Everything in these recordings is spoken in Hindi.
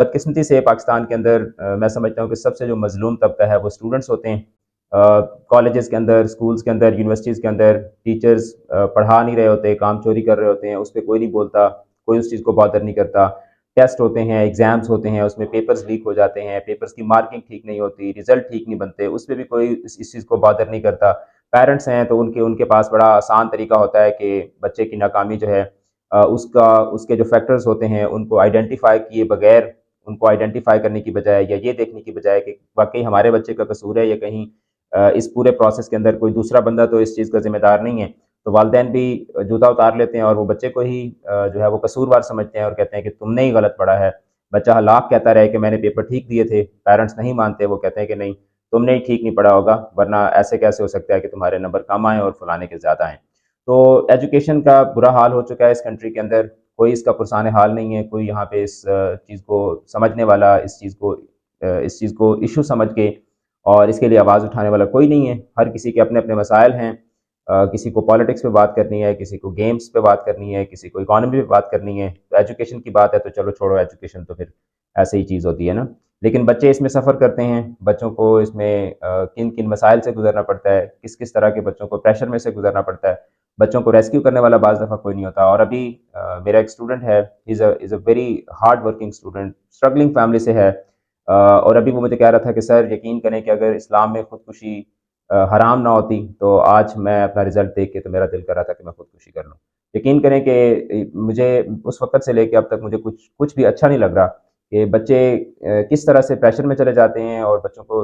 बदकिस्मती से पाकिस्तान के अंदर मैं समझता हूँ कि सबसे जो मज़लूम तबका है वो स्टूडेंट्स होते हैं। कॉलेजेस के अंदर, स्कूल्स के अंदर, यूनिवर्सिटीज़ के अंदर टीचर्स पढ़ा नहीं रहे होते, काम चोरी कर रहे होते हैं, उस पे कोई नहीं बोलता, कोई उस चीज़ को बॉदर नहीं करता। टेस्ट होते हैं, एग्ज़ाम्स होते हैं, उसमें पेपर्स लीक हो जाते हैं, पेपर्स की मार्किंग ठीक नहीं होती, रिज़ल्ट ठीक नहीं बनते, उस पे भी कोई इस चीज़ को बॉदर नहीं करता। पेरेंट्स हैं तो उनके उनके पास बड़ा आसान तरीका होता है कि बच्चे की नाकामी जो है उसका उसके जो फैक्टर्स होते हैं उनको आइडेंटिफ़ाई किए बगैर, उनको आइडेंटिफ़ाई करने की बजाय या ये देखने की बजाय कि वाक़ई हमारे बच्चे का कसूर है या कहीं इस पूरे प्रोसेस के अंदर कोई दूसरा बंदा तो इस चीज़ का ज़िम्मेदार नहीं है। तो वालिदैन भी जूता उतार लेते हैं और वो बच्चे को ही जो है वो कसूरवार समझते हैं और कहते हैं कि तुमने ही गलत पढ़ा है। बच्चा लाख कहता रहे कि मैंने पेपर ठीक दिए थे, पेरेंट्स नहीं मानते, वो कहते हैं कि नहीं, तुमने ही ठीक नहीं पढ़ा होगा, वरना ऐसे कैसे हो सकता है कि तुम्हारे नंबर कम आएँ और फलाने के ज़्यादा आएँ। तो एजुकेशन का बुरा हाल हो चुका है इस कंट्री के अंदर, कोई इसका पुरसान हाल नहीं है, कोई यहाँ पे इस चीज़ को समझने वाला, इस चीज़ को इश्यू समझ के और इसके लिए आवाज़ उठाने वाला कोई नहीं है। हर किसी के अपने-अपने मसाइल हैं। किसी को पॉलिटिक्स पे बात करनी है, किसी को गेम्स पे बात करनी है, किसी को इकोनॉमी पे बात करनी है। तो एजुकेशन की बात है तो चलो छोड़ो एजुकेशन तो फिर ऐसे ही चीज़ होती है ना। लेकिन बच्चे इसमें सफ़र करते हैं, बच्चों को इसमें किन-किन मसाइल से गुज़रना पड़ता है, किस-किस तरह के बच्चों को प्रेशर में से गुज़रना पड़ता है। बच्चों को रेस्क्यू करने वाला बाज़ दफ़ा कोई नहीं होता और अभी मेरा एक स्टूडेंट है, he is a very hard working student, struggling family से है। और अभी वो मुझे कह रहा था कि सर यकीन करें कि अगर इस्लाम में खुदकुशी हराम ना होती तो आज मैं अपना रिज़ल्ट देख के तो मेरा दिल कर रहा था कि मैं खुदकुशी कर लूँ। यकीन करें कि मुझे उस वक़्त से लेके अब तक मुझे कुछ कुछ भी अच्छा नहीं लग रहा कि बच्चे किस तरह से प्रेशर में चले जाते हैं और बच्चों को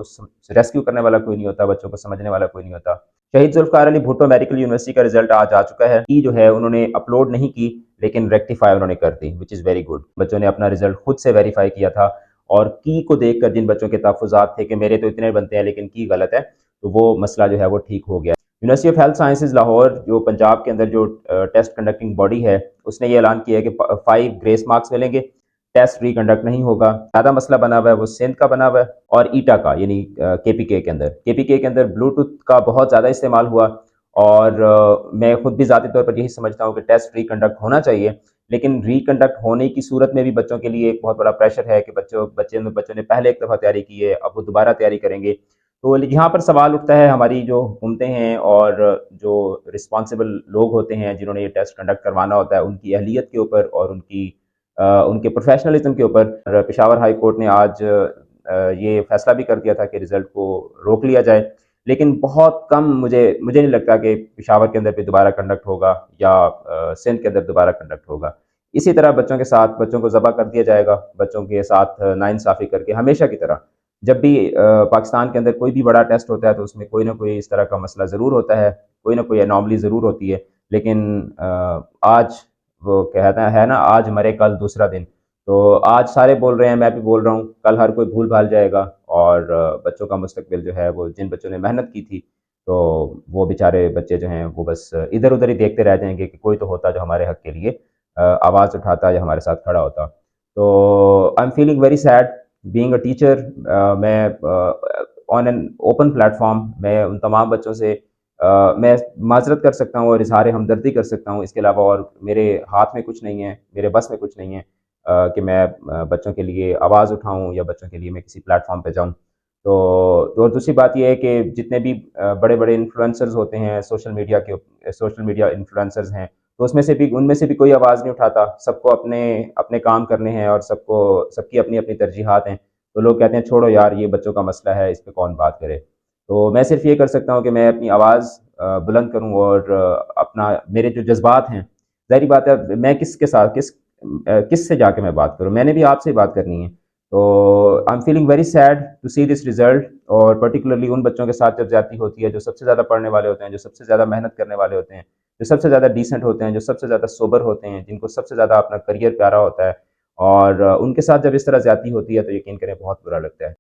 रेस्क्यू करने वाला कोई नहीं होता, बच्चों को समझने वाला कोई नहीं होता। शहीद ज़ुल्फ़िकार अली भुट्टो मेडिकल यूनिवर्सिटी का रिज़ल्ट आज आ चुका है। की जो है उन्होंने अपलोड नहीं की, लेकिन रेक्टिफ़ाई उन्होंने कर दी, व्हिच इज़ वेरी गुड। बच्चों ने अपना रिज़ल्ट खुद से वेरीफ़ाई किया था और की को देखकर जिन बच्चों के तहफ़्फ़ुज़ात थे कि मेरे तो इतने बनते हैं लेकिन की गलत है, तो वो मसला जो है वो ठीक हो गया। University of health sciences Lahore जो पंजाब के अंदर जो टेस्ट कंडक्टिंग बॉडी है, उसने ये ऐलान किया है कि 5 ग्रेस मार्क्स मिलेंगे, टेस्ट रीकंडक्ट नहीं होगा। ज़्यादा मसला बना हुआ है वो सिंध का बना हुआ है और ईटा का यानी केपीके के अंदर। केपीके के अंदर ब्लूटूथ का बहुत ज़्यादा इस्तेमाल हुआ और मैं खुद भी ज़ाती तौर पर यही समझता हूँ कि टेस्ट रीकंडक्ट होना चाहिए, लेकिन रीकंडक्ट होने की सूरत में भी बच्चों के लिए एक बहुत बड़ा प्रेशर है कि बच्चों ने पहले एक दफ़ा तैयारी की है, अब वो दोबारा तैयारी करेंगे। तो यहाँ पर सवाल उठता है हमारी जो हुकूमतें हैं और जो रिस्पॉन्सिबल लोग होते हैं जिन्होंने ये टेस्ट कंडक्ट करवाना होता है, उनकी अहलियत के ऊपर और उनके प्रोफेशनलिज्म के ऊपर। पेशावर हाई कोर्ट ने आज ये फैसला भी कर दिया था कि रिज़ल्ट को रोक लिया जाए, लेकिन बहुत कम मुझे नहीं लगता कि पेशावर के अंदर भी दोबारा कंडक्ट होगा या सिंध के अंदर दोबारा कंडक्ट होगा। इसी तरह बच्चों के साथ बच्चों को ज़बह कर दिया जाएगा, बच्चों के साथ नाइंसाफ़ी करके हमेशा की तरह। जब भी पाकिस्तान के अंदर कोई भी बड़ा टेस्ट होता है तो उसमें कोई ना कोई इस तरह का मसला ज़रूर होता है, कोई ना कोई एनॉमली ज़रूर होती है। लेकिन आज वो कहना है ना, आज मरे कल दूसरा दिन। तो आज सारे बोल रहे हैं, मैं भी बोल रहा हूँ, कल हर कोई भूल-भाल जाएगा और बच्चों का मुस्तकबिल जो है वो जिन बच्चों ने मेहनत की थी, तो वो बेचारे बच्चे जो हैं वो बस इधर-उधर ही देखते रह जाएँगे कि कोई तो होता जो हमारे हक़ के लिए आवाज़ उठाता या हमारे साथ खड़ा होता। तो I am feeling very sad being a teacher. मैं ऑन एन ओपन प्लेटफ़ॉर्म मैं उन तमाम बच्चों से मैं माज़रत कर सकता हूँ और इज़हार हमदर्दी कर सकता हूँ। इसके अलावा और मेरे हाथ में कुछ नहीं है, मेरे बस में कुछ नहीं है कि मैं बच्चों के लिए आवाज़ उठाऊँ या बच्चों के लिए मैं किसी प्लेटफ़ॉर्म पे जाऊँ। तो और दूसरी बात ये है कि जितने भी बड़े-बड़े इन्फ्लुएंसर्स होते हैं सोशल मीडिया इन्फ्लुएंसर्स हैं, तो उसमें से भी उनमें से भी कोई आवाज़ नहीं उठाता। सबको अपने अपने काम करने हैं और सबकी अपनी-अपनी तरजीहात हैं। तो लोग कहते हैं छोड़ो यार ये बच्चों का मसला है, इस पे कौन बात करे। तो मैं सिर्फ़ ये कर सकता हूँ कि मैं अपनी आवाज़ बुलंद करूँ और अपना मेरे जो जज़्बात हैं, ज़ाहिर-सी बात है मैं किसके साथ किससे जाके मैं बात करूँ? मैंने भी आपसे ही बात करनी है। तो I am feeling very sad to see this result और पर्टिकुलरली उन बच्चों के साथ जब ज़्यादती होती है, जो सबसे ज़्यादा पढ़ने वाले होते हैं, जो सबसे ज़्यादा मेहनत करने वाले होते हैं, जो सबसे ज़्यादा डिसेंट होते हैं, जो सबसे ज़्यादा सोबर होते हैं, जिनको सबसे ज़्यादा अपना करियर प्यारा होता है और उनके साथ जब इस तरह ज़्यादती होती है, तो यकीन करें बहुत बुरा लगता है।